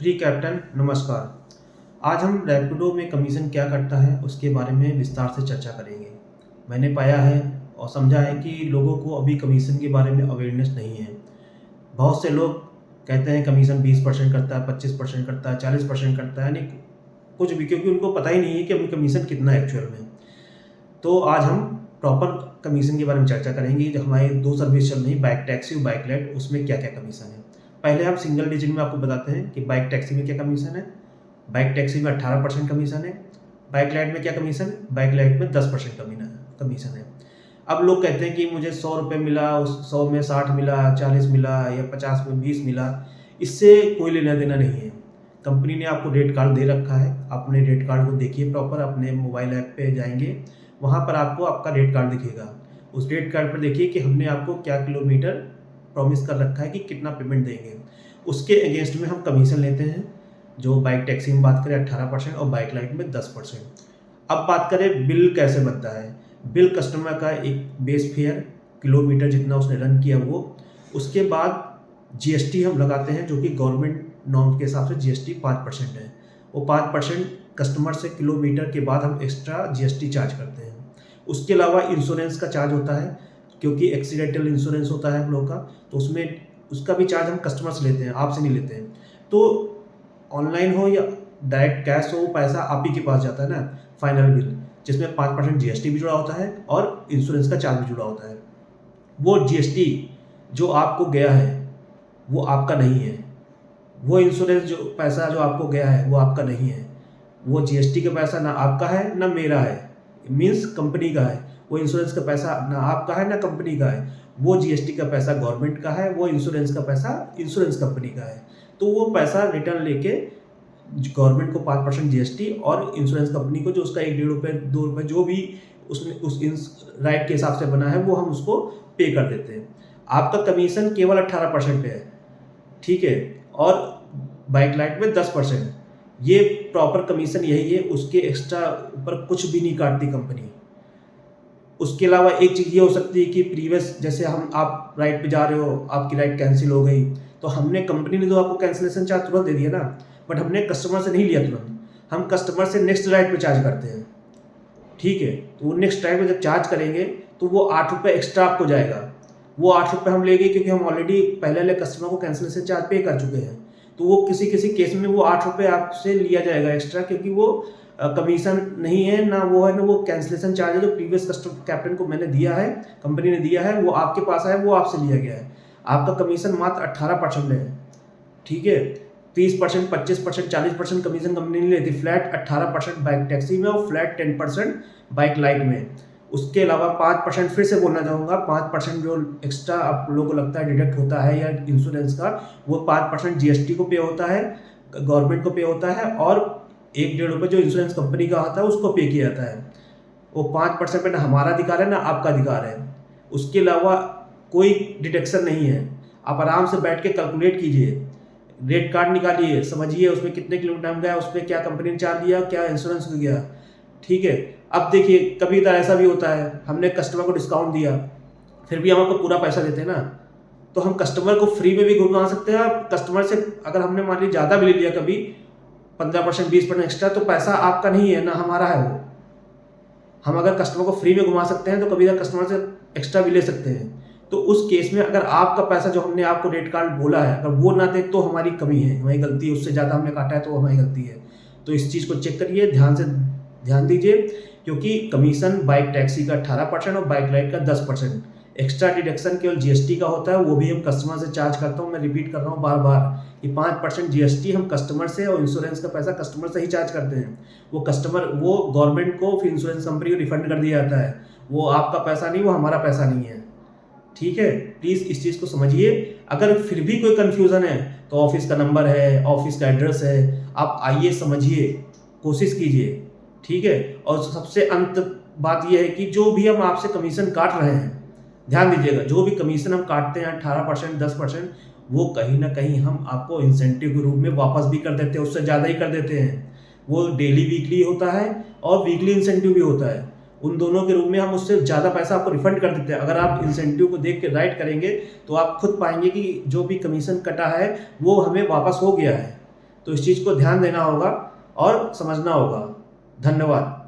Pre captain नमस्कार। आज हम रैपिडो में कमीशन क्या करता है उसके बारे में विस्तार से चर्चा करेंगे। मैंने पाया है और समझा है कि लोगों को अभी कमीशन के बारे में अवेयरनेस नहीं है। बहुत से लोग कहते हैं कमीशन 20% करता है, 25% करता है, 40% करता है, यानी कुछ भी, क्योंकि उनको पता ही नहीं है कि अभी कमीशन कितना है एक्चुअल में। तो आज हम प्रॉपर कमीशन के बारे में चर्चा करेंगे। जो हमारे दो सर्विस चल रही है, बाइक टैक्सी और बाइक राइड, उसमें क्या क्या कमीशन है। पहले हम सिंगल डिजिट में आपको बताते हैं कि बाइक टैक्सी में क्या कमीशन है। बाइक टैक्सी में 18% कमीशन है। बाइक राइड में क्या कमीशन है? बाइक राइड में 10% कमीशन है। अब लोग कहते हैं कि मुझे 100 रुपये मिला, उस 100 में 60 मिला, 40 मिला या 50 में 20 मिला। इससे कोई लेना देना नहीं है। कंपनी ने आपको रेट कार्ड दे रखा है, अपने रेट कार्ड को देखिए प्रॉपर। अपने मोबाइल ऐप पे जाएंगे, वहाँ पर आपको आपका रेट कार्ड दिखेगा। उस रेट कार्ड पर देखिए कि हमने आपको क्या किलोमीटर प्रॉमिस कर रखा है कि कितना पेमेंट देंगे। उसके अगेंस्ट में हम कमीशन लेते हैं। जो बाइक टैक्सी में बात करें 18% और बाइक राइड में 10%। अब बात करें बिल कैसे बनता है। बिल कस्टमर का एक बेस फेयर, किलोमीटर जितना उसने रन किया वो, उसके बाद जीएसटी हम लगाते हैं, जो कि गवर्नमेंट नॉर्म के हिसाब से जीएसटी 5% है। वो 5% कस्टमर से किलोमीटर के बाद हम एक्स्ट्रा जीएसटी चार्ज करते हैं। उसके अलावा इंश्योरेंस का चार्ज होता है, क्योंकि एक्सीडेंटल इंश्योरेंस होता है हम लोग का, तो उसमें उसका भी चार्ज हम कस्टमर से लेते हैं, आपसे नहीं लेते हैं। तो ऑनलाइन हो या डायरेक्ट कैश हो, वो पैसा आप ही के पास जाता है ना, फाइनल बिल, जिसमें 5% जीएसटी भी जुड़ा होता है और इंश्योरेंस का चार्ज भी जुड़ा होता है। वो जीएसटी जो आपको गया है वो आपका नहीं है। वो इंश्योरेंस जो पैसा जो आपको गया है वो आपका नहीं है। वो जीएसटी का पैसा ना आपका है ना मेरा है, मीन्स कंपनी का है। वो इंश्योरेंस का पैसा ना आपका है ना कंपनी का है। वो जीएसटी का पैसा गवर्नमेंट का है, वो इंश्योरेंस का पैसा इंश्योरेंस कंपनी का है। तो वो पैसा रिटर्न लेके गवर्नमेंट को 5% जीएसटी और इंश्योरेंस कंपनी को जो उसका 1-1.5 रुपये 2 रुपये जो भी उसने उस राइट के हिसाब से बना है वो हम उसको पे कर देते हैं। आपका कमीशन केवल 18% पे है, ठीक है, और बाइक राइड में 10%। ये प्रॉपर कमीशन यही है, उसके एक्स्ट्रा ऊपर कुछ भी नहीं काटती कंपनी। उसके अलावा एक चीज़ ये हो सकती है कि प्रीवियस, जैसे आप राइड पे जा रहे हो, आपकी राइड कैंसिल हो गई, तो हमने, कंपनी ने तो आपको कैंसिलेशन चार्ज तुरंत दे दिया ना, बट हमने कस्टमर से नहीं लिया तुरंत। हम कस्टमर से नेक्स्ट राइड पे चार्ज करते हैं, ठीक है। तो वो नेक्स्ट राइड पे जब चार्ज करेंगे तो वो 8 रुपये एक्स्ट्रा आपको जाएगा। वो 8 रुपये हम लेंगे क्योंकि हम ऑलरेडी पहले वाले कस्टमर को कैंसिलेशन चार्ज पे कर चुके हैं। तो वो किसी किसी केस में वो 8 रुपये आपसे लिया जाएगा एक्स्ट्रा, क्योंकि वो कमीशन नहीं है ना, वो है ना, वो कैंसिलेशन चार्ज है जो प्रीवियस कस्टमर कैप्टन को मैंने दिया है, कंपनी ने दिया है, वो आपके पास है, वो आपसे लिया गया है। आपका कमीशन मात्र 18% है, ठीक है। 30%, 25%, 40% कमीशन कंपनी नहीं लेती। फ्लैट 18% बाइक टैक्सी में और फ्लैट 10% बाइक राइड में। उसके अलावा 5%, फिर से बोलना चाहूँगा, 5% जो एक्स्ट्रा आप लोगों को लगता है डिडक्ट होता है या इंश्योरेंस का, वो 5% जीएसटी को पे होता है, गवर्नमेंट को पे होता है, और 1-1.5 रुपये जो इंश्योरेंस कंपनी का आता है उसको पे किया जाता है। वो 5% पे ना हमारा अधिकार है ना आपका अधिकार है। उसके अलावा कोई डिडक्शन नहीं है। आप आराम से बैठ के कैलकुलेट कीजिए, रेट कार्ड निकालिए, समझिए उसमें कितने किलोमीटर हम गया, उसमें क्या कंपनी ने चार्ज लिया, क्या इंश्योरेंस हो गया, ठीक है। अब देखिए, कभी तो ऐसा भी होता है, हमने कस्टमर को डिस्काउंट दिया, फिर भी हम आपको पूरा पैसा देते हैं ना, तो हम कस्टमर को फ्री में भी घुमा सकते हैं। कस्टमर से अगर हमने मान लीजिए ज़्यादा भी ले लिया, कभी 15%, 20% एक्स्ट्रा, तो पैसा आपका नहीं है ना हमारा है वो। हम अगर कस्टमर को फ्री में घुमा सकते हैं तो कभी कस्टमर से एक्स्ट्रा भी ले सकते हैं। तो उस केस में अगर आपका पैसा जो हमने आपको रेट कार्ड बोला है, अगर वो ना दे तो हमारी कमी है, हमारी गलती है, उससे ज़्यादा हमने काटा है तो हमारी गलती है। तो इस चीज़ को चेक करिए, ध्यान दीजिए, क्योंकि कमीशन बाइक टैक्सी का 18% और बाइक राइड का 10%। एक्स्ट्रा डिडक्शन केवल जीएसटी का होता है, वो भी हम कस्टमर से चार्ज करता हूँ। मैं रिपीट कर रहा हूँ बार बार कि 5% जीएसटी हम कस्टमर से, और इंश्योरेंस का पैसा कस्टमर से ही चार्ज करते हैं। वो कस्टमर, वो गवर्नमेंट को फिर इंश्योरेंस कंपनी को रिफंड कर दिया जाता है। वो आपका पैसा नहीं, वो हमारा पैसा नहीं है, ठीक है। प्लीज़ इस चीज़ को समझिए। अगर फिर भी कोई कन्फ्यूज़न है तो ऑफिस का नंबर है, ऑफिस का एड्रेस है, आप आइए, समझिए, कोशिश कीजिए, ठीक है। और सबसे अंत बात यह है कि जो भी हम आपसे कमीशन काट रहे हैं, ध्यान दीजिएगा, जो भी कमीशन हम काटते हैं 18%, 10%, वो कहीं ना कहीं हम आपको इंसेंटिव के रूप में वापस भी कर देते हैं, उससे ज़्यादा ही कर देते हैं। वो डेली वीकली होता है और वीकली इंसेंटिव भी होता है। उन दोनों के रूप में हम उससे ज़्यादा पैसा आपको रिफंड कर देते हैं। अगर आप इंसेंटिव को देख के राइट करेंगे तो आप खुद पाएंगे कि जो भी कमीशन कटा है वो हमें वापस हो गया है। तो तो इस चीज़ को ध्यान देना होगा और समझना होगा। धन्यवाद।